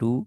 2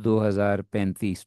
2035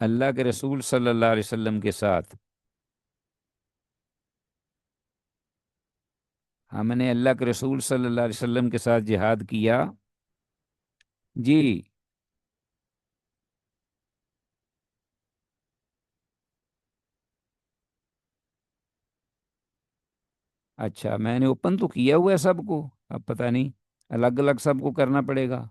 اللہ کے رسول صلی اللہ علیہ وسلم کے ساتھ، ہم نے اللہ کے رسول صلی اللہ علیہ وسلم کے ساتھ جہاد کیا جی۔ اچھا، میں نے اوپن تو کیا ہوا ہے سب کو، اب پتہ نہیں الگ الگ سب کو کرنا پڑے گا۔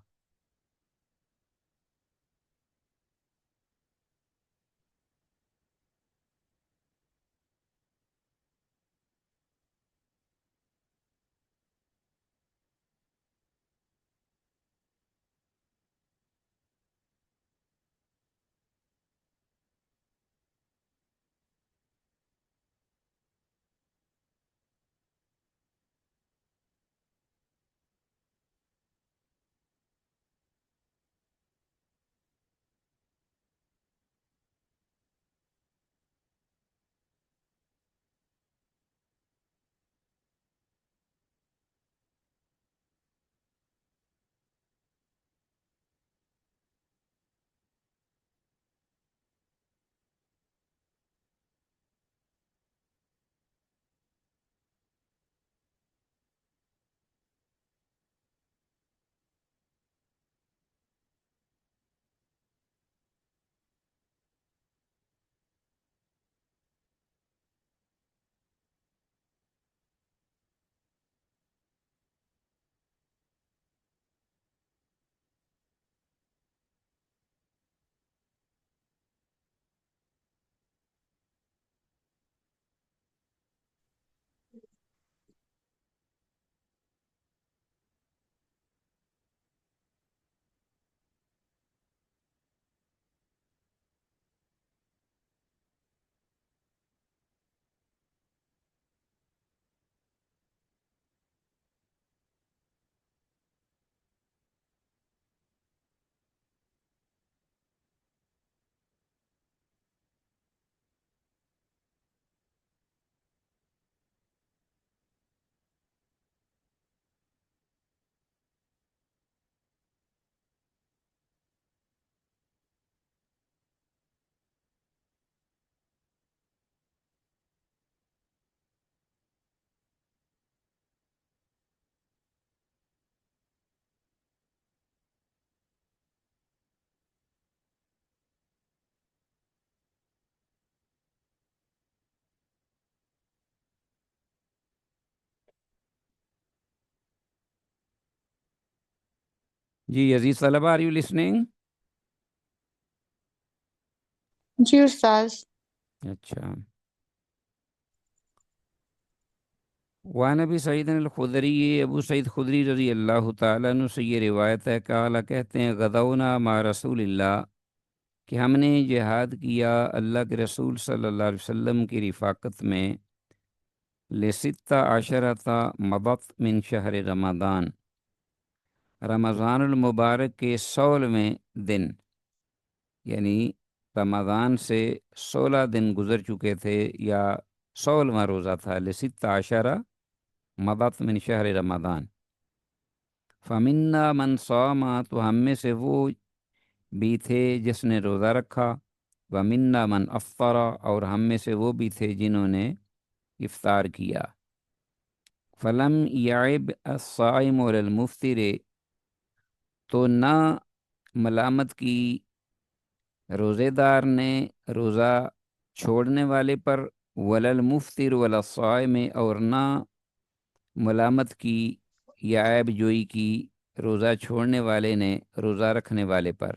جی عزیز طلبہ، آر یو لسننگ؟ جی استاذ۔ اچھا، وعن ابی سعید الخدری، ابو سعید خدری رضی اللہ تعالیٰ عنہ سے یہ روایت ہے، قال کہتے ہیں، غزونا مع رسول اللہ، کہ ہم نے جہاد کیا اللہ کے رسول صلی اللہ علیہ وسلم کی رفاقت میں، لستہ عشرۃ مضت من شہر رمضان، رمضان المبارک کے 16ویں دن، یعنی رمضان سے 16 دن گزر چکے تھے، یا 16واں روزہ تھا، لستہ عشرہ مضت من شہر رمضان، فمنا من صام، تو ہم میں سے وہ بھی تھے جس نے روزہ رکھا، ومنا من افطر، اور ہم میں سے وہ بھی تھے جنہوں نے افطار کیا، فلم یعب الصائم علی المفطر، تو نہ ملامت کی روزے دار نے روزہ چھوڑنے والے پر، ولا المفطر ولا الصائم، اور نہ ملامت کی یا عیب جوئی کی روزہ چھوڑنے والے نے روزہ رکھنے والے پر۔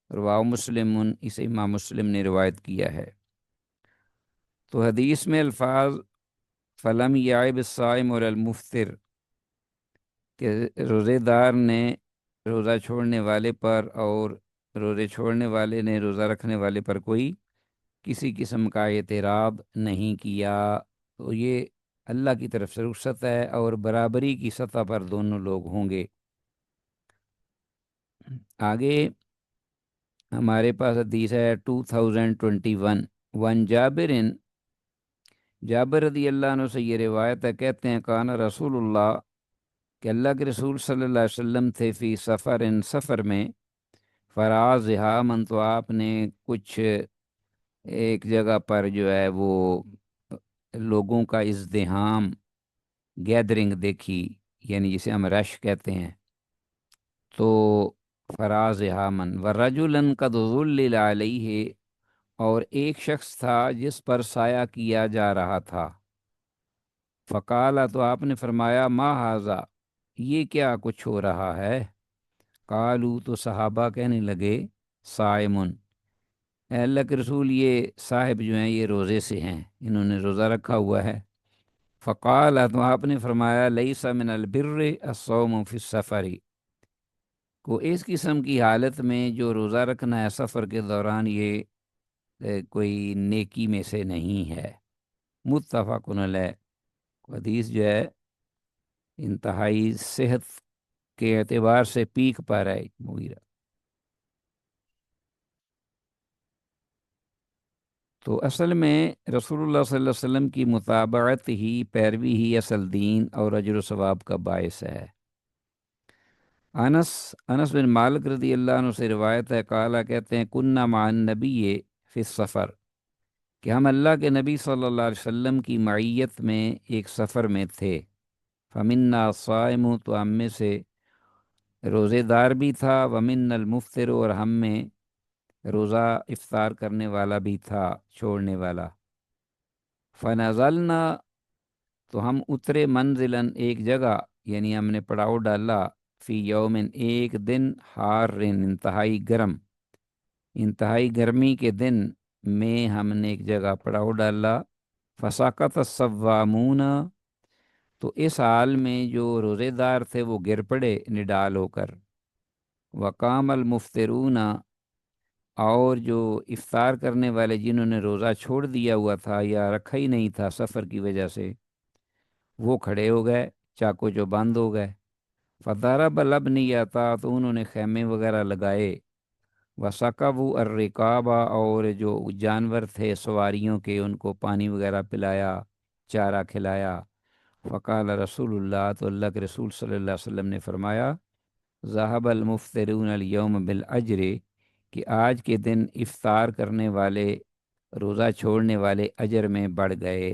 رواہ مسلم، اسے امام مسلم نے روایت کیا ہے۔ تو حدیث میں الفاظ فلم یعب الصائم علی المفطر، کہ روزے دار نے روزہ چھوڑنے والے پر اور روزے چھوڑنے والے نے روزہ رکھنے والے پر کوئی کسی قسم کا اعتراض نہیں کیا، تو یہ اللہ کی طرف سے رخصت ہے، اور برابری کی سطح پر دونوں لوگ ہوں گے۔ آگے ہمارے پاس حدیث ہے 2021، وان جابر، جابر رضی اللہ عنہ سے یہ روایت ہے، کہتے ہیں، کان رسول اللہ، کہ اللہ کے رسول صلی اللہ علیہ وسلم تھے، فی سفر، سفر میں، فراز من، تو آپ نے کچھ ایک جگہ پر جو ہے وہ لوگوں کا ازدحام، گیدرنگ دیکھی، یعنی جسے ہم رش کہتے ہیں، تو فراز من ورجلن قد ظلل علیہ، اور ایک شخص تھا جس پر سایہ کیا جا رہا تھا۔ فقالا، تو آپ نے فرمایا، ما ھذا، یہ کیا کچھ ہو رہا ہے؟ قالو، تو صحابہ کہنے لگے، صائمن، اے اللہ کے رسول، یہ صاحب جو ہیں یہ روزے سے ہیں، انہوں نے روزہ رکھا ہوا ہے۔ فقال، تو آپ نے فرمایا، لیس من البر الصوم فی السفر، کو اس قسم کی حالت میں جو روزہ رکھنا ہے سفر کے دوران، یہ کوئی نیکی میں سے نہیں ہے۔ متفق علیہ، حدیث جو ہے انتہائی صحت کے اعتبار سے پیک پر ہے مغیرہ۔ تو اصل میں رسول اللہ صلی اللہ علیہ وسلم کی مطابعت ہی، پیروی ہی اصل دین اور اجر و ثواب کا باعث ہے۔ انس بن مالک رضی اللہ عنہ سے روایت ہے، قالا، کہتے ہیں، کننا مع النبی فی السفر، کہ ہم اللہ کے نبی صلی اللہ علیہ وسلم کی معیت میں ایک سفر میں تھے۔ فمنا الصائم، تو ہم میں سے روزے دار بھی تھا، ومن المفطر، اور ہم میں روزہ افطار کرنے والا بھی تھا، چھوڑنے والا۔ فنزلنا، تو ہم اترے، منزلاً، ایک جگہ، یعنی ہم نے پڑاؤ ڈالا، فی یومن، ایک دن، حارن، انتہائی گرم، انتہائی گرمی کے دن میں ہم نے ایک جگہ پڑاؤ ڈالا۔ فسقط الصوامون، تو اس حال میں جو روزے دار تھے وہ گر پڑے نڈال ہو کر۔ وقام المفطرون، اور جو افطار کرنے والے جنہوں نے روزہ چھوڑ دیا ہوا تھا یا رکھا ہی نہیں تھا سفر کی وجہ سے، وہ کھڑے ہو گئے، چاقو جو بند ہو گئے۔ فضرب الابنیۃ، تو انہوں نے خیمے وغیرہ لگائے۔ وثقبوا الرقاب، اور جو جانور تھے سواریوں کے ان کو پانی وغیرہ پلایا، چارہ کھلایا۔ فقال رسول اللہ، تو اللہ کے رسول صلی اللہ علیہ وسلم نے فرمایا، ذهب المفطرون اليوم بالاجر، کہ آج کے دن افطار کرنے والے، روزہ چھوڑنے والے اجر میں بڑھ گئے۔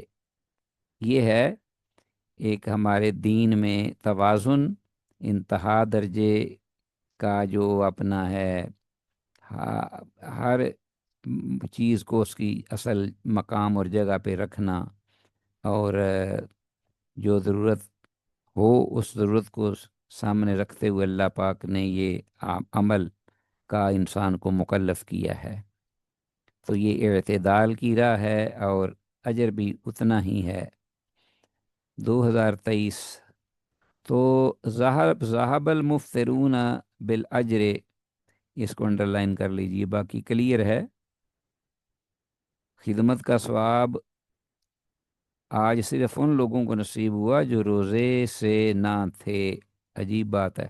یہ ہے ایک ہمارے دین میں توازن، انتہا درجے کا جو اپنا ہے، ہر چیز کو اس کی اصل مقام اور جگہ پہ رکھنا، اور جو ضرورت ہو اس ضرورت کو سامنے رکھتے ہوئے اللہ پاک نے یہ عمل کا انسان کو مکلف کیا ہے۔ تو یہ اعتدال کی راہ ہے، اور اجر بھی اتنا ہی ہے۔ 2023، تو ذہب المفطرون بالاجر، اس کو انڈر لائن کر لیجئے، باقی کلیئر ہے۔ خدمت کا ثواب آج صرف ان لوگوں کو نصیب ہوا جو روزے سے نہ تھے۔ عجیب بات ہے۔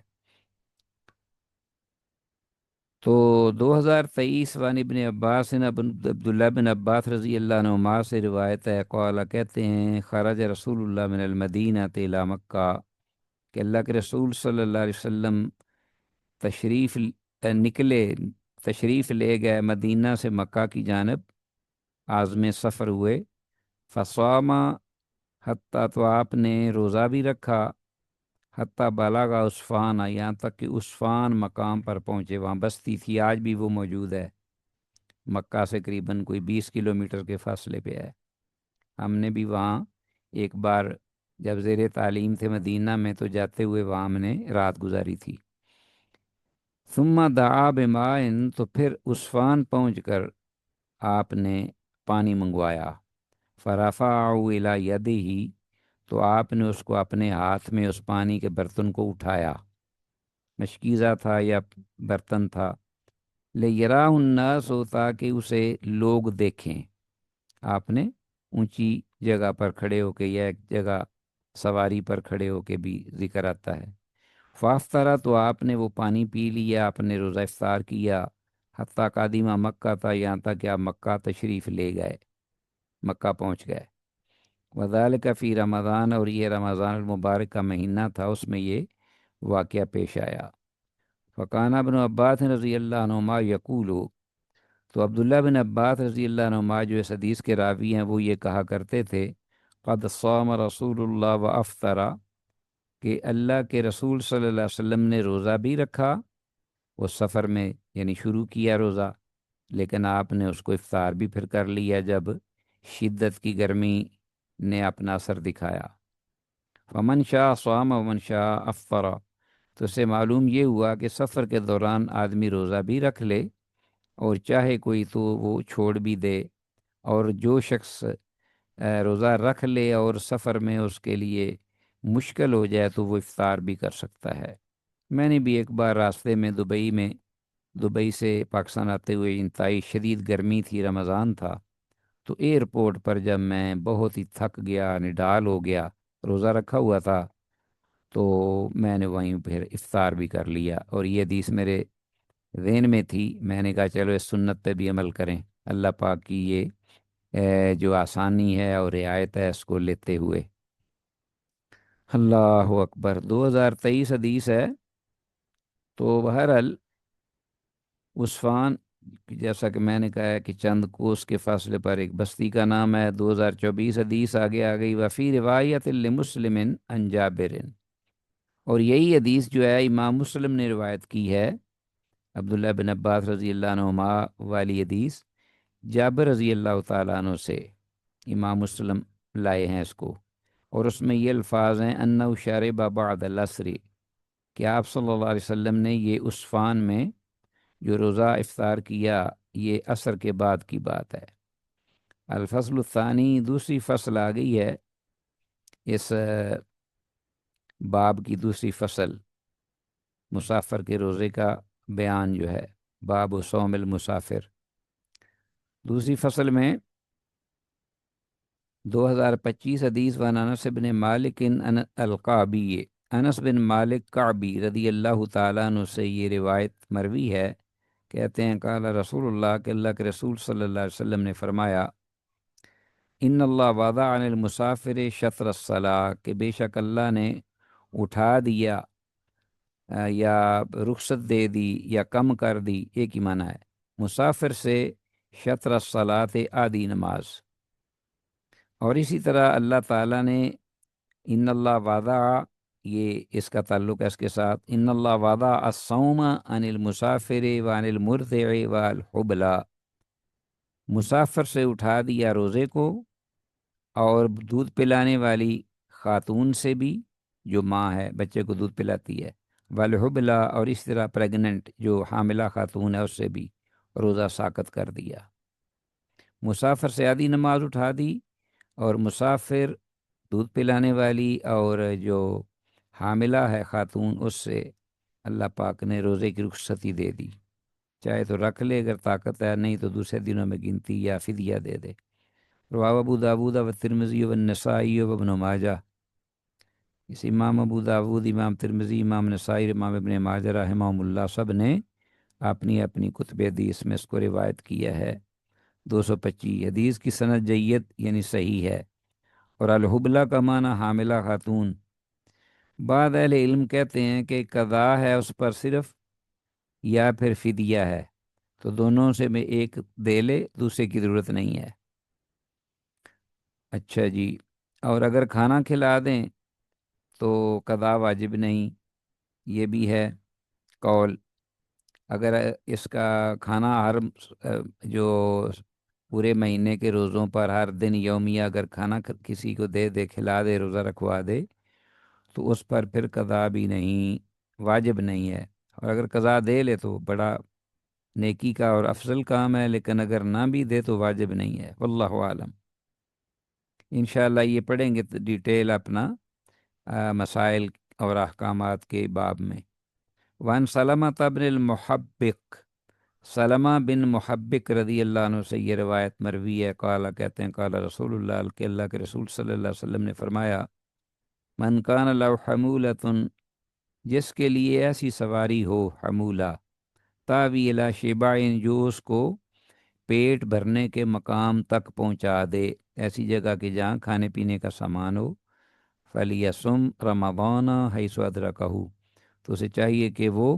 تو 2023، وان ابن عباس، عبداللہ بن عباس رضی اللہ عنہما سے روایت ہے، قال، کہتے ہیں، خرج رسول اللہ من المدینہ الی مکہ، کہ اللہ کے رسول صلی اللہ علیہ وسلم تشریف لے گئے مدینہ سے مکہ کی جانب، عازم سفر ہوئے۔ فصام، حتیٰ، تو آپ نے روزہ بھی رکھا، حتیٰ بلغ عسفان، یہاں تک کہ عسفان مقام پر پہنچے، وہاں بستی تھی، آج بھی وہ موجود ہے، مکہ سے قریباً کوئی 20 کلومیٹر کے فاصلے پہ ہے۔ ہم نے بھی وہاں ایک بار جب زیر تعلیم تھے مدینہ میں، تو جاتے ہوئے وہاں ہم نے رات گزاری تھی۔ ثم دعا بماء، تو پھر عسفان پہنچ کر آپ نے پانی منگوایا۔ فرفعہ الی یدہ، تو آپ نے اس کو اپنے ہاتھ میں اس پانی کے برتن کو اٹھایا، مشکیزہ تھا یا برتن تھا، لیراہ الناس، تاکہ اسے لوگ دیکھیں۔ آپ نے اونچی جگہ پر کھڑے ہو کے یا ایک جگہ سواری پر کھڑے ہو کے بھی ذکر آتا ہے۔ فافطرہ، تو آپ نے وہ پانی پی لیا، آپ نے روزہ افطار کیا۔ حتیٰ قادمہ مکہ تھا، یہاں تک کہ آپ مکہ تشریف لے گئے، مکہ پہنچ گئے۔ وذالک فی رمضان، اور یہ رمضان المبارک کا مہینہ تھا، اس میں یہ واقعہ پیش آیا۔ وکان ابن عباس رضی اللہ عنہما یقول، تو عبداللہ بن عباس رضی اللہ عنہما جو اس حدیث کے راوی ہیں وہ یہ کہا کرتے تھے، قد صام رسول اللہ و افطرا، کہ اللہ کے رسول صلی اللہ علیہ وسلم نے روزہ بھی رکھا وہ سفر میں، یعنی شروع کیا روزہ، لیکن آپ نے اس کو افطار بھی پھر کر لیا جب شدت کی گرمی نے اپنا اثر دکھایا۔ فمن شاء صام ومن شاء افطر، تو اس سے معلوم یہ ہوا کہ سفر کے دوران آدمی روزہ بھی رکھ لے اور چاہے کوئی تو وہ چھوڑ بھی دے، اور جو شخص روزہ رکھ لے اور سفر میں اس کے لیے مشکل ہو جائے تو وہ افطار بھی کر سکتا ہے۔ میں نے بھی ایک بار راستے میں دبئی سے پاکستان آتے ہوئے انتہائی شدید گرمی تھی، رمضان تھا، تو ایئرپورٹ پر جب میں بہت ہی تھک گیا، نڈال ہو گیا، روزہ رکھا ہوا تھا، تو میں نے وہیں پھر افطار بھی کر لیا، اور یہ حدیث میرے ذہن میں تھی، میں نے کہا چلو اس سنت پہ بھی عمل کریں، اللہ پاک کی یہ جو آسانی ہے اور رعایت ہے اس کو لیتے ہوئے۔ اللہ اکبر، 2023 حدیث ہے۔ تو بہرحال عثفان، جیسا کہ میں نے کہا ہے کہ چند کوس کے فاصلے پر ایک بستی کا نام ہے۔ 2024 حدیث آگے آ گئی، وفی روایت لمسلم عن جابر، اور یہی حدیث جو ہے امام مسلم نے روایت کی ہے، عبداللہ بن عباس رضی اللہ عنہما والی حدیث، جابر رضی اللہ تعالیٰ عنہ سے امام مسلم لائے ہیں اس کو، اور اس میں یہ الفاظ ہیں، انہ شارب بعد العصر، کہ آپ صلی اللہ علیہ وسلم نے یہ عثفان میں جو روزہ افطار کیا یہ عصر کے بعد کی بات ہے۔ الفصل الثانی، دوسری فصل آ گئی ہے اس باب کی، دوسری فصل مسافر کے روزے کا بیان جو ہے، باب صوم المسافر۔ دوسری فصل میں 2025 حدیث وان انس بن مالک القعبی، انس بن مالک کعبی رضی اللہ تعالیٰ عنہ سے یہ روایت مروی ہے، کہتے ہیں قال رسول اللہ، کہ اللہ کے رسول صلی اللہ علیہ وسلم نے فرمایا، ان اللہ وضع عن المسافر شطر الصلاۃ، کہ بے شک اللہ نے اٹھا دیا یا رخصت دے دی یا کم کر دی، ایک ہی معنی ہے، مسافر سے شطر الصلاۃ، آدھی نماز۔ اور اسی طرح اللہ تعالیٰ نے ان اللہ وضع، یہ اس کا تعلق ہے اس کے ساتھ، ان اللہ وضع الصوم عن المسافر وعن المرضع والحبلى، مسافر سے اٹھا دیا روزے کو، اور دودھ پلانے والی خاتون سے بھی، جو ماں ہے بچے کو دودھ پلاتی ہے، والحبلى، اور اس طرح پریگننٹ جو حاملہ خاتون ہے اس سے بھی روزہ ساقط کر دیا۔ مسافر سے آدھی نماز اٹھا دی، اور مسافر، دودھ پلانے والی اور جو حاملہ ہے خاتون، اس سے اللہ پاک نے روزے کی رخصتی دے دی، چاہے تو رکھ لے اگر طاقت ہے، نہیں تو دوسرے دنوں میں گنتی یا فدیہ دے دے۔ رواه ابو داود و ترمذی و النسائی و ابن ماجہ، اس امام ابو داود، امام ترمذی، امام نسائی، امام ابن ماجہ رحمہم اللہ سب نے اپنی اپنی کتب حدیث میں اس کو روایت کیا ہے۔ 225 حدیث کی سند جید یعنی صحیح ہے، اور الحبلہ کا معنی حاملہ خاتون۔ بعض اہل علم کہتے ہیں کہ قضا ہے اس پر صرف، یا پھر فدیہ ہے، تو دونوں سے میں ایک دے لے، دوسرے کی ضرورت نہیں ہے۔ اچھا جی، اور اگر کھانا کھلا دیں تو قضا واجب نہیں، یہ بھی ہے قول۔ اگر اس کا کھانا ہر جو پورے مہینے کے روزوں پر ہر دن یومیہ اگر کھانا کسی کو دے دے، کھلا دے، روزہ رکھوا دے، تو اس پر پھر قضا بھی نہیں، واجب نہیں ہے، اور اگر قضا دے لے تو بڑا نیکی کا اور افضل کام ہے، لیکن اگر نہ بھی دے تو واجب نہیں ہے، واللہ عالم۔ انشاءاللہ یہ پڑھیں گے ڈیٹیل اپنا مسائل اور احکامات کے باب میں۔ وان سلمہ بن المحبق، سلمہ بن محبق رضی اللہ عنہ سے یہ روایت مروی ہے، قال، کہتے ہیں قال رسول اللہ، کہ اللہ کے رسول صلی اللہ علیہ وسلم نے فرمایا، من کان لو حمولۃ، جس کے لیے ایسی سواری ہو، حمولہ، تاوی الی شبع، جو اس کو پیٹ بھرنے کے مقام تک پہنچا دے، ایسی جگہ کہ جہاں کھانے پینے کا سامان ہو، فلیصم رمضان حیث ادرکہ، تو اسے چاہیے کہ وہ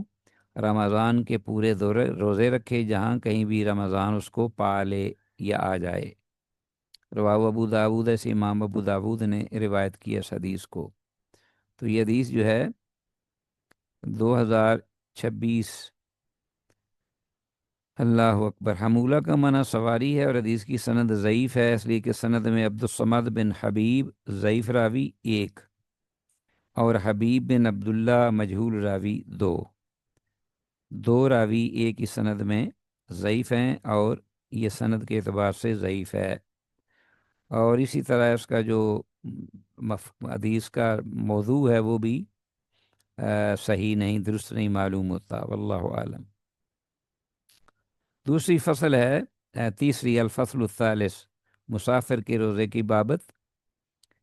رمضان کے پورے روزے رکھے جہاں کہیں بھی رمضان اس کو پا لے یا آ جائے۔ رواہ ابو داود، سے امام ابو داود نے روایت کی اس حدیث کو۔ تو یہ حدیث جو ہے 2026۔ اللہ اکبر۔ حمولہ کا معنی سواری ہے، اور حدیث کی سند ضعیف ہے، اس لیے کہ سند میں عبدالصمد بن حبیب ضعیف راوی 1 اور حبیب بن عبداللہ مجہول راوی 2 راوی ایک ہی سند میں ضعیف ہیں، اور یہ سند کے اعتبار سے ضعیف ہے۔ اور اسی طرح اس کا جو حدیث کا موضوع ہے وہ بھی صحیح نہیں، درست نہیں معلوم ہوتا، واللہ عالم۔ دوسری فصل ہے تیسری، الفصل الثالث، مسافر کے روزے کی بابت۔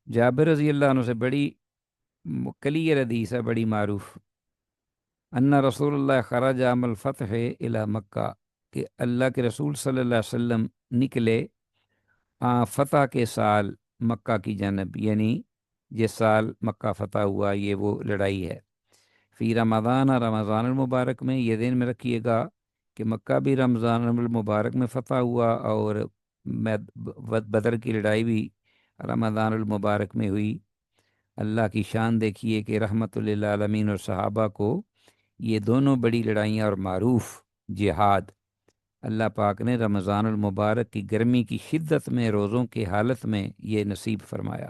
جابر رضی اللہ عنہ سے بڑی کلیئر حدیث ہے، بڑی معروف۔ ان رسول اللہ خرج عام الفتح الی مکہ، کہ اللہ کے رسول صلی اللہ علیہ وسلم نکلے فتح کے سال مکہ کی جانب، یعنی جس سال مکہ فتح ہوا، یہ وہ لڑائی ہے۔ فی رمضان، رمضان المبارک میں، یہ دن میں رکھیے گا کہ مکہ بھی رمضان المبارک میں فتح ہوا، اور بدر کی لڑائی بھی رمضان المبارک میں ہوئی۔ اللہ کی شان دیکھیے کہ رحمت للعالمین اور صحابہ کو یہ دونوں بڑی لڑائیاں اور معروف جہاد اللہ پاک نے رمضان المبارک کی گرمی کی شدت میں روزوں کی حالت میں یہ نصیب فرمایا۔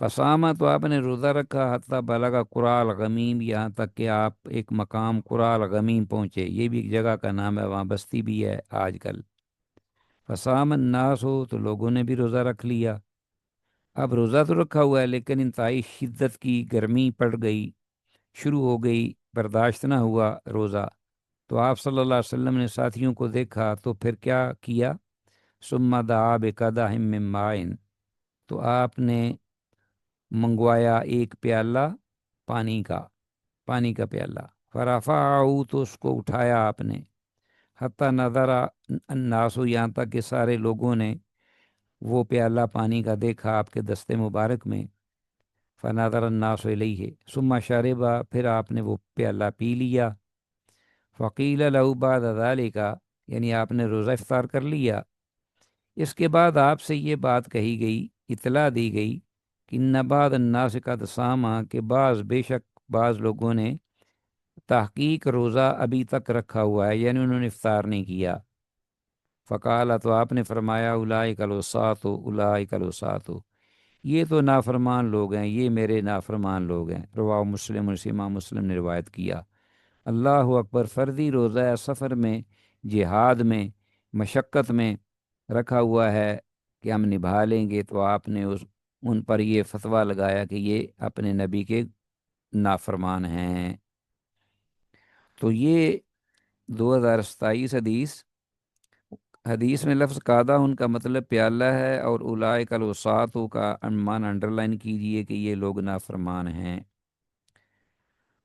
فسامہ، تو آپ نے روزہ رکھا، حتیٰ بلغ قرا الغمیم، یہاں تک کہ آپ ایک مقام قرا الغمیم پہنچے، یہ بھی ایک جگہ کا نام ہے، وہاں بستی بھی ہے آج کل۔ فسام الناس، ہو تو لوگوں نے بھی روزہ رکھ لیا۔ اب روزہ تو رکھا ہوا ہے، لیکن انتہائی شدت کی گرمی پڑ گئی، شروع ہو گئی، برداشت نہ ہوا روزہ۔ تو آپ صلی اللہ علیہ وسلم نے ساتھیوں کو دیکھا تو پھر کیا کیا؟ ثم دعا بقدح من ماء، تو آپ نے منگوایا ایک پیالہ پانی کا پیالہ، فرفعہ، تو اس کو اٹھایا آپ نے، حتی نظر الناس، یہاں تک کہ سارے لوگوں نے وہ پیالہ پانی کا دیکھا آپ کے دستے مبارک میں۔ فنظر الناس الیہ ثم شرب، پھر آپ نے وہ پیالہ پی لیا۔ فقیل له بعد ذلك، یعنی آپ نے روزہ افطار کر لیا۔ اس کے بعد آپ سے یہ بات کہی گئی، اطلاع دی گئی کہ ان بعض الناس قد صام، کہ بے شک بعض لوگوں نے تحقیق روزہ ابھی تک رکھا ہوا ہے، یعنی انہوں نے افطار نہیں کیا۔ فقال، تو آپ نے فرمایا اولئک العصاۃ، اولئک العصاۃ، یہ تو نافرمان لوگ ہیں، یہ میرے نافرمان لوگ ہیں۔ رواہ مسلم، اور امام مسلم نے روایت کیا۔ اللہ اکبر۔ فرضی روزہ ہے، سفر میں، جہاد میں، مشقت میں رکھا ہوا ہے کہ ہم نبھا لیں گے، تو آپ نے ان پر یہ فتویٰ لگایا کہ یہ اپنے نبی کے نافرمان ہیں۔ تو یہ 2027 حدیث میں لفظ قادہ ان کا مطلب پیالہ ہے، اور اولئک الوساط کا عنوان انڈر لائن کیجئے کہ یہ لوگ نافرمان ہیں۔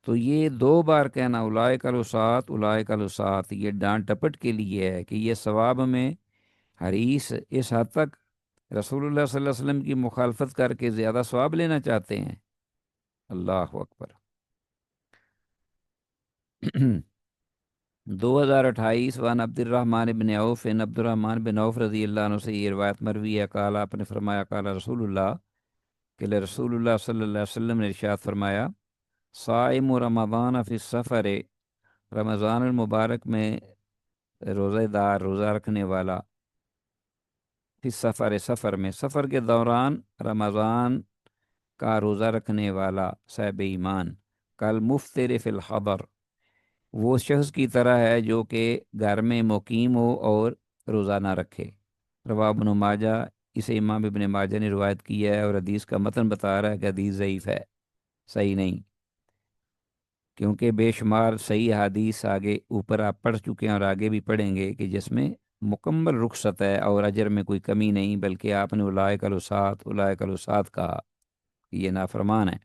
تو یہ 2 بار کہنا اولئک الوساط، اولئک الوساط، یہ ڈانٹ ٹپٹ کے لیے ہے کہ یہ ثواب میں حریص اس حد تک رسول اللہ صلی اللہ علیہ وسلم کی مخالفت کر کے زیادہ ثواب لینا چاہتے ہیں۔ اللہ اکبر۔ 2028 وان عبد الرحمن بن عوف، عبد الرحمن بن عوف رضی اللہ عنہ سے یہ روایت مروی ہے، قال، آپ نے فرمایا، قال رسول اللہ، کہ رسول اللہ صلی اللہ علیہ وسلم نے ارشاد فرمایا، صائم رمضان فی السفر، رمضان المبارک میں روزہ دار، روزہ رکھنے والا، فی السفر، سفر میں، سفر کے دوران رمضان کا روزہ رکھنے والا صاحب ایمان، کل مفطر فی الحضر، وہ شخص کی طرح ہے جو کہ گھر میں مقیم ہو اور روزہ نہ رکھے۔ رواہ ابن ماجہ، اسے امام ابن ماجہ نے روایت کی ہے، اور حدیث کا متن بتا رہا ہے کہ حدیث ضعیف ہے، صحیح نہیں، کیونکہ بے شمار صحیح حدیث آگے اوپر آپ پڑھ چکے ہیں اور آگے بھی پڑھیں گے کہ جس میں مکمل رخصت ہے اور اجر میں کوئی کمی نہیں، بلکہ آپ نے اولئک الوساط، اولئک الوساط کہا کہ یہ نافرمان ہے۔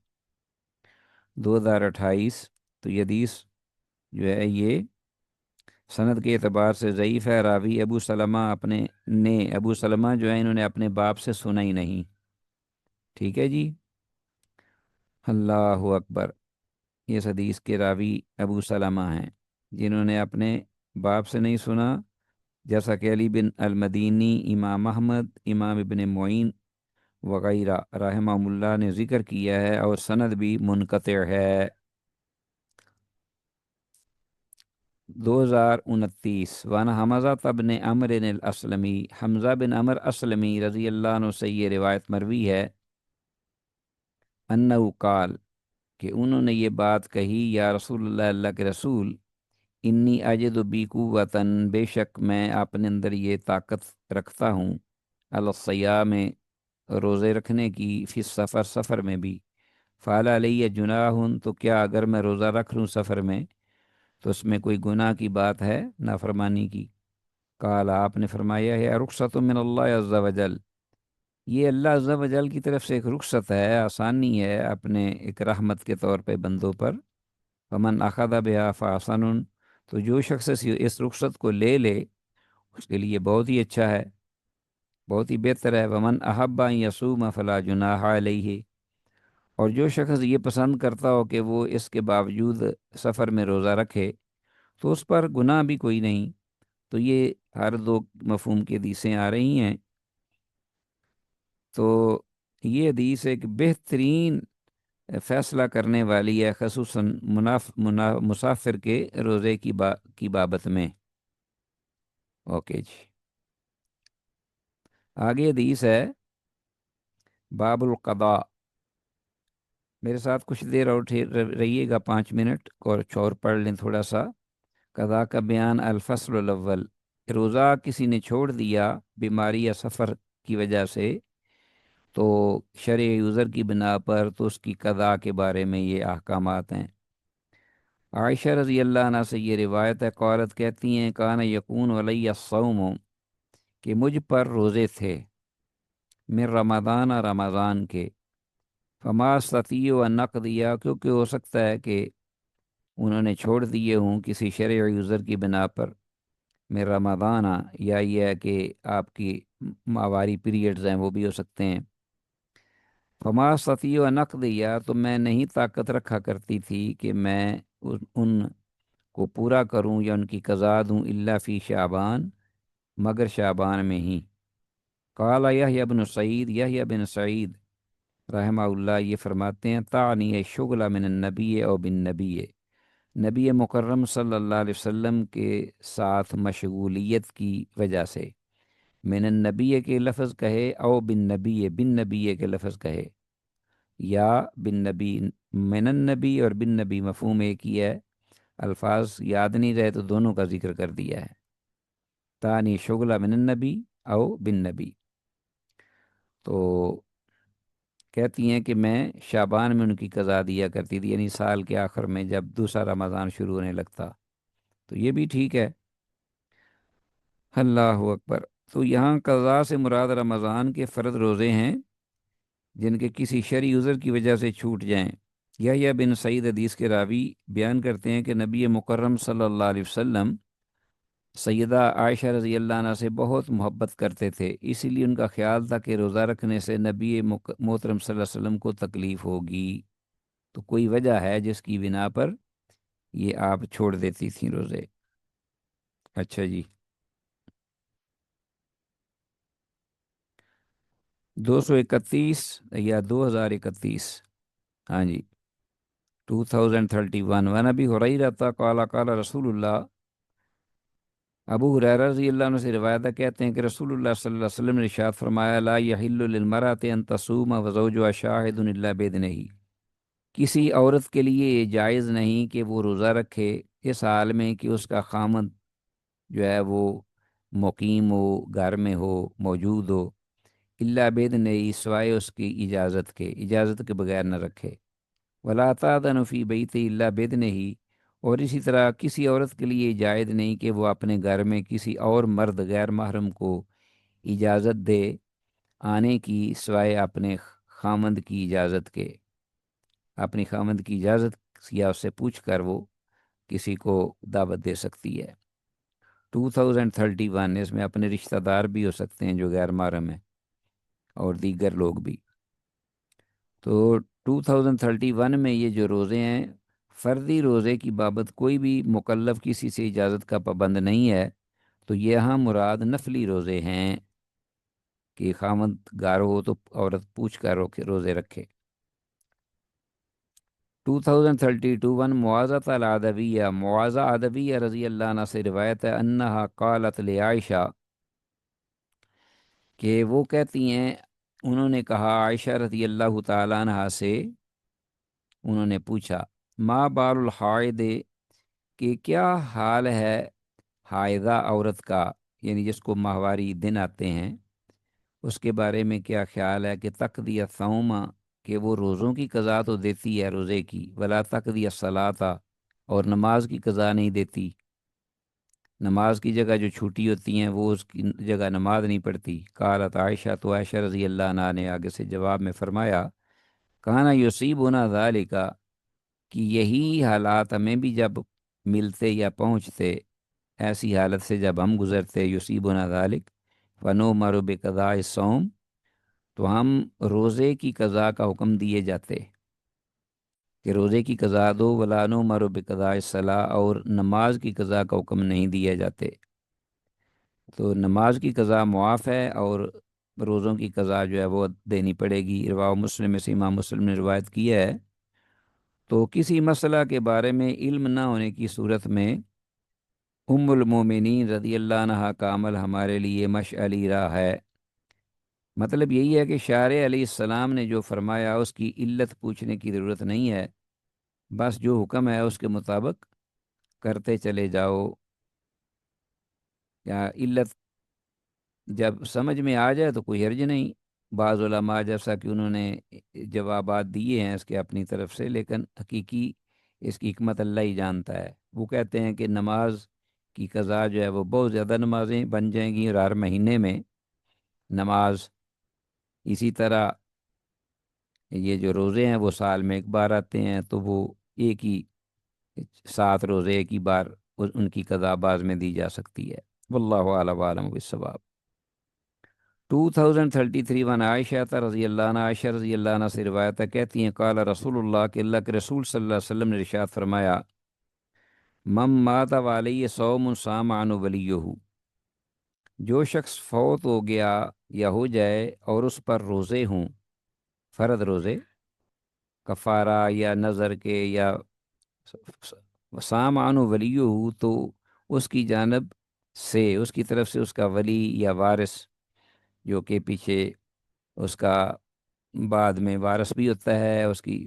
2028 تو یہ حدیث جو ہے یہ سند کے اعتبار سے ضعیف ہے۔ راوی ابو سلمہ جو ہے انہوں نے اپنے باپ سے سنا ہی نہیں۔ ٹھیک ہے جی، اللہ اکبر۔ اس حدیث کے راوی ابو سلمہ ہیں، جنہوں نے اپنے باپ سے نہیں سنا، جیسا کہ علی بن المدینی، امام احمد، امام ابن معین وغیرہ رحمہ اللہ نے ذکر کیا ہے، اور سند بھی منقطع ہے۔ 2029 وان حمزہ بن عمر الاسلمی، حمزہ بن عمر اسلمی رضی اللہ عنہ سے یہ روایت مروی ہے، انہو قال، کہ انہوں نے یہ بات کہی، یا رسول اللہ، اللہ کے رسول، انی اجد بی قوتن، بے شک میں اپنے اندر یہ طاقت رکھتا ہوں، علی الصیام، روزے رکھنے کی، فی سفر، سفر میں بھی، فعلی علیہ جناح، تو کیا اگر میں روزہ رکھ لوں سفر میں تو اس میں کوئی گناہ کی بات ہے، نافرمانی کی؟ قال، آپ نے فرمایا ہے، رخصت من اللہ عز وجل، یہ اللہ عز و جل کی طرف سے ایک رخصت ہے، آسانی ہے اپنے ایک رحمت کے طور پہ بندوں پر۔ فمن اخذ بها فحسن، تو جو شخص اس رخصت کو لے لے اس کے لیے بہت ہی اچھا ہے، بہت ہی بہتر ہے۔ ومن احب ان یصوم فلا جناح علیہ، اور جو شخص یہ پسند کرتا ہو کہ وہ اس کے باوجود سفر میں روزہ رکھے تو اس پر گناہ بھی کوئی نہیں۔ تو یہ ہر دو مفہوم کی حدیثیں آ رہی ہیں۔ تو یہ حدیث ایک بہترین فیصلہ کرنے والی ہے، خصوصاً مسافر کے روزے کی بابت میں۔ اوکے جی، آگے حدیث ہے باب القضاء۔ میرے ساتھ کچھ دیر اور رہیے گا، 5 منٹ، اور پڑھ لیں تھوڑا سا۔ قضاء کا بیان، الفصل الاول، روزہ کسی نے چھوڑ دیا بیماری یا سفر کی وجہ سے تو شرعی عذر کی بنا پر، تو اس کی قضاء کے بارے میں یہ احکامات ہیں۔ عائشہ رضی اللہ عنہ سے یہ روایت ہے، قالت، کہتی ہیں، کان یکون علی الصوم، کہ مجھ پر روزے تھے، من رمضان، رمضان کے، فما استطیع ان نقضیا، کیونکہ ہو سکتا ہے کہ انہوں نے چھوڑ دیے ہوں کسی شرعی عذر کی بنا پر، من رمضان، یا یہ ہے کہ آپ کی ماہواری پیریڈز ہیں وہ بھی ہو سکتے ہیں۔ فما استطیع ان نقضیا، تو میں نہیں طاقت رکھا کرتی تھی کہ میں ان کو پورا کروں یا ان کی قضا دوں، الا فی شعبان، مگر شعبان میں ہی۔ قال یحییٰ بن سعید، یحییٰ بن سعید رحمہ اللہ یہ فرماتے ہیں، تعنی شغلہ من النبی او بن نبی، نبی مکرم صلی اللہ علیہ وسلم کے ساتھ مشغولیت کی وجہ سے، من النبی کے لفظ کہے، او بن نبی، بن نبی کے لفظ کہے، یا بن نبی، من النبی اور بن نبی مفہوم ایک ہی ہے، الفاظ یاد نہیں رہے تو دونوں کا ذکر کر دیا ہے، تانی شغلہ من النبی او بن نبی۔ تو کہتی ہیں کہ میں شعبان میں ان کی قضا دیا کرتی تھی، یعنی سال کے آخر میں جب دوسرا رمضان شروع ہونے لگتا، تو یہ بھی ٹھیک ہے۔ اللہ اکبر۔ تو یہاں قضا سے مراد رمضان کے فرض روزے ہیں جن کے کسی شرعی عذر کی وجہ سے چھوٹ جائیں۔ یحییٰ بن سعید حدیث کے راوی بیان کرتے ہیں کہ نبی مکرم صلی اللہ علیہ وسلم سیدہ عائشہ رضی اللہ عنہ سے بہت محبت کرتے تھے، اسی لیے ان کا خیال تھا کہ روزہ رکھنے سے نبی محترم صلی اللہ علیہ وسلم کو تکلیف ہوگی، تو کوئی وجہ ہے جس کی بنا پر یہ آپ چھوڑ دیتی تھیں روزے۔ اچھا جی، 231 یا 2031، ہاں جی، 2031، ونبی ہریرہ قال قال رسول اللہ، ابو ہریرہ رضی اللہ عنہ سے روایت ہے، کہتے ہیں کہ رسول اللہ صلی اللہ علیہ وسلم نے ارشاد فرمایا، لا یحل للمرأۃ ان تصوم وزوجها شاہد الا باذنہ، کسی عورت کے لیے یہ جائز نہیں کہ وہ روزہ رکھے اس حال میں کہ اس کا خامند جو ہے وہ مقیم ہو، گھر میں ہو، موجود ہو، الا باذنہ، سوائے اس کی اجازت کے، اجازت کے بغیر نہ رکھے۔ ولا تأذن فی بیتہ الا باذنہ، اور اسی طرح کسی عورت کے لیے جائز نہیں کہ وہ اپنے گھر میں کسی اور مرد غیر محرم کو اجازت دے آنے کی، سوائے اپنے خامند کی اجازت کے، اپنی خامند کی اجازت یا اس سے پوچھ کر وہ کسی کو دعوت دے سکتی ہے۔ 2031، اس میں اپنے رشتہ دار بھی ہو سکتے ہیں جو غیر محرم ہیں، اور دیگر لوگ بھی۔ تو 2031 میں یہ جو روزے ہیں فرضی روزے کی بابت کوئی بھی مکلف کسی سے اجازت کا پابند نہیں ہے، تو یہاں مراد نفلی روزے ہیں کہ خامد گار ہو تو عورت پوچھ کر روزے رکھے۔ 2032 معاذہ العدویہ، معاذہ عدویہ رضی اللہ عنہ سے روایت ہے انہا قالت لعائشہ کہ وہ کہتی ہیں، انہوں نے کہا عائشہ رضی اللہ تعالیٰ عنہ سے، انہوں نے پوچھا ما بال الحائد، کہ کیا حال ہے حائضہ عورت کا، یعنی جس کو ماہواری دن آتے ہیں، اس کے بارے میں کیا خیال ہے کہ تقضی الصوم، کہ وہ روزوں کی قضا تو دیتی ہے روزے کی، ولا تقضی الصلاۃ، اور نماز کی قضا نہیں دیتی، نماز کی جگہ جو چھوٹی ہوتی ہیں وہ اس کی جگہ نماز نہیں پڑھتی۔ قالت عائشہ، تو عائشہ رضی اللہ عنہا نے آگے سے جواب میں فرمایا کانا یصیبنا ذالک، کہ یہی حالات ہمیں بھی جب ملتے یا پہنچتے، ایسی حالت سے جب ہم گزرتے، یصیبنا ذالک فنؤمر بقضاء الصوم، تو ہم روزے کی قضا کا حکم دیے جاتے کہ روزے کی قضا دو، ولا نؤمر بقضاء الصلاۃ، اور نماز کی قضا کا حکم نہیں دیے جاتے۔ تو نماز کی قضا معاف ہے اور روزوں کی قضا جو ہے وہ دینی پڑے گی۔ رواه مسلم، سے امام مسلم نے روایت کی ہے۔ تو کسی مسئلہ کے بارے میں علم نہ ہونے کی صورت میں ام المومنین رضی اللہ عنہا کا عمل ہمارے لیے مشعلی راہ ہے۔ مطلب یہی ہے کہ شارع علیہ السلام نے جو فرمایا اس کی علت پوچھنے کی ضرورت نہیں ہے، بس جو حکم ہے اس کے مطابق کرتے چلے جاؤ، یا علت جب سمجھ میں آ جائے تو کوئی حرج نہیں۔ بعض علماء جیسا کہ انہوں نے جوابات دیے ہیں اس کے اپنی طرف سے، لیکن حقیقی اس کی حکمت اللہ ہی جانتا ہے۔ وہ کہتے ہیں کہ نماز کی قضا جو ہے وہ بہت زیادہ نمازیں بن جائیں گی، اور ہر مہینے میں نماز، اسی طرح یہ جو روزے ہیں وہ سال میں ایک بار آتے ہیں، تو وہ ایک ہی 7 روزے ایک ہی بار ان کی قضا بعض میں دی جا سکتی ہے۔ واللہ اعلم عالم بالصواب۔ 2033 عائشہ رضی اللہ عنہ، عائشہ رضی اللہ عنہ سے روایت ہے، کہتی ہیں قال رسول اللہ، کہ اللہ کے رسول صلی اللہ علیہ وسلم نے ارشاد فرمایا من مات وعلیہ صوم صام عنہ ولیہ، جو شخص فوت ہو گیا یا ہو جائے اور اس پر روزے ہوں، فرض روزے کفارہ یا نظر کے، یا صام عنہ ولیہ، تو اس کی جانب سے، اس کی طرف سے اس کا ولی یا وارث، جو کہ پیچھے اس کا بعد میں وارث بھی ہوتا ہے، اس کی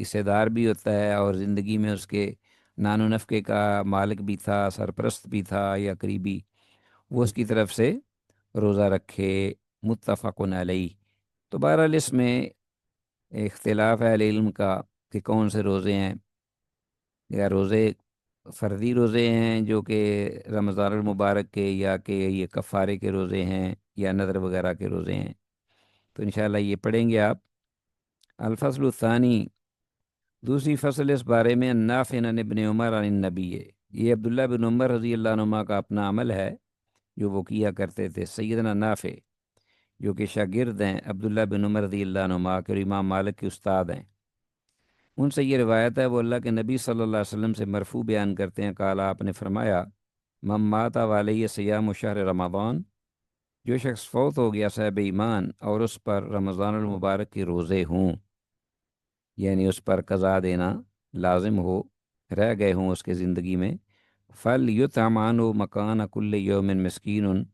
حصے دار بھی ہوتا ہے، اور زندگی میں اس کے نان و نفقے کا مالک بھی تھا، سرپرست بھی تھا یا قریبی، وہ اس کی طرف سے روزہ رکھے۔ متفق علیہ۔ تو بہرحال اس میں اختلاف ہے اہل علم کا کہ کون سے روزے ہیں، یا روزے فرضی روزے ہیں جو کہ رمضان المبارک کے، یا کہ یہ کفارے کے روزے ہیں، یا نذر وغیرہ کے روزے ہیں۔ تو انشاءاللہ یہ پڑھیں گے آپ۔ الفصل الثانی، دوسری فصل اس بارے میں، نافع عن ابن عمر عن النبی، یہ عبداللہ بن عمر رضی اللہ عنہما کا اپنا عمل ہے جو وہ کیا کرتے تھے۔ سیدنا نافع جو کہ شاگرد ہیں عبداللہ بن عمر رضی اللہ عنہما کے، اور امام مالک کے استاد ہیں، ان سے یہ روایت ہے، وہ اللہ کے نبی صلی اللہ علیہ وسلم سے مرفوع بیان کرتے ہیں، قال، آپ نے فرمایا من مات وعلیہ صیام شہر رمضان، جو شخص فوت ہو گیا صاحب ایمان اور اس پر رمضان المبارک کے روزے ہوں، یعنی اس پر قضا دینا لازم ہو، رہ گئے ہوں اس کے زندگی میں، فَلْيُطْعِمْ عَنْهُ مَكَانَ كُلِّ يَوْمٍ مِسْكِينٌ،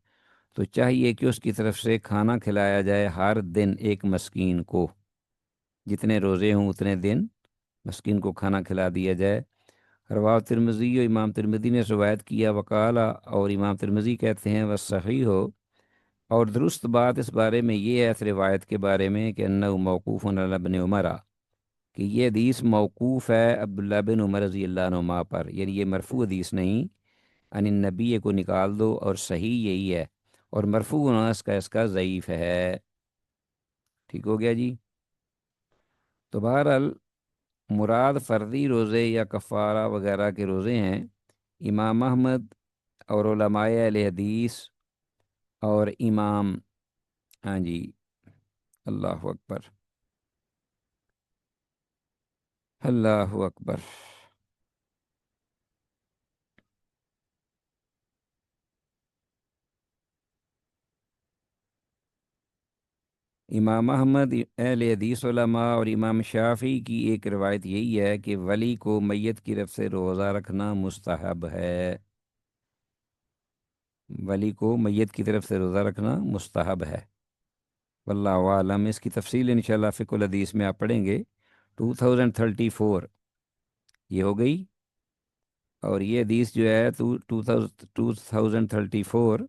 تو چاہیے کہ اس کی طرف سے کھانا کھلایا جائے ہر دن ایک مسکین کو، جتنے روزے ہوں اتنے دن مسکین کو کھانا کھلا دیا جائے۔ رواہ ترمذی، امام ترمذی نے روایت کیا، وقالا، اور امام ترمذی کہتے ہیں وصحیح ہو، اور درست بات اس بارے میں یہ ہے اس روایت کے بارے میں کہ انہ موقوف علی ابن عمر، کہ یہ حدیث موقوف ہے عبداللہ بن عمر رضی اللہ عنہما پر، یعنی یہ مرفوع حدیث نہیں، ان النبی کو نکال دو اور صحیح یہی ہے، اور مرفوع ہونا اس کا ضعیف ہے۔ ٹھیک ہو گیا جی۔ تو بہرحال مراد فرضی روزے یا کفارہ وغیرہ کے روزے ہیں۔ امام احمد اور علماء اہل حدیث اور امام، ہاں جی، اللہ اکبر، اللہ اکبر۔ امام احمد، اہل حدیث علماء اور امام شافعی کی ایک روایت یہی ہے کہ ولی کو میت کی طرف سے روزہ رکھنا مستحب ہے۔ ولی کو میت کی طرف سے روزہ رکھنا مستحب ہے، واللہ عالم۔ اس کی تفصیل انشاءاللہ فقہ الحدیث میں آپ پڑھیں گے۔ 2034 یہ ہو گئی، اور یہ حدیث جو ہے 2034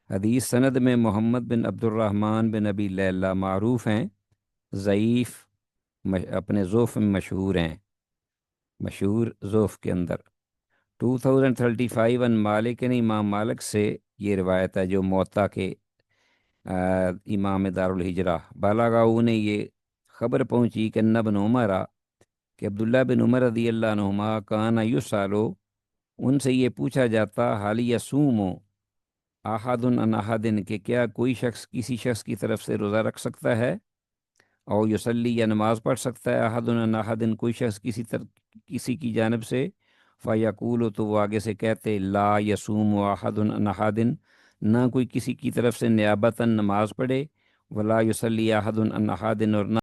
حدیث سند میں محمد بن عبد الرحمن بن ابی لیلہ معروف ہیں، ضعیف، اپنے ضعف میں مشہور ہیں، مشہور ضعف کے اندر۔ 2035 ان مالک، یعنی امام مالک سے یہ روایت ہے جو موطا کے امام دار الحجرہ، بالاغاؤ نے یہ خبر پہنچی کہ ابن عمر، کہ عبداللہ بن عمر رضی اللہ عنہما کانا یسالو، ان سے یہ پوچھا جاتا، حال یصوم احد عن احد، کہ کیا کوئی شخص کسی شخص کی طرف سے روزہ رکھ سکتا ہے، اور یصلی، یا نماز پڑھ سکتا ہے، احد عن احد، کوئی شخص کسی کی جانب سے، فیقول، تو وہ آگے سے کہتے، لا یصوم احد عن احد، نہ کوئی کسی کی طرف سے نیابتاً نماز پڑھے، ولا یصلی احد عن احد، اور نہ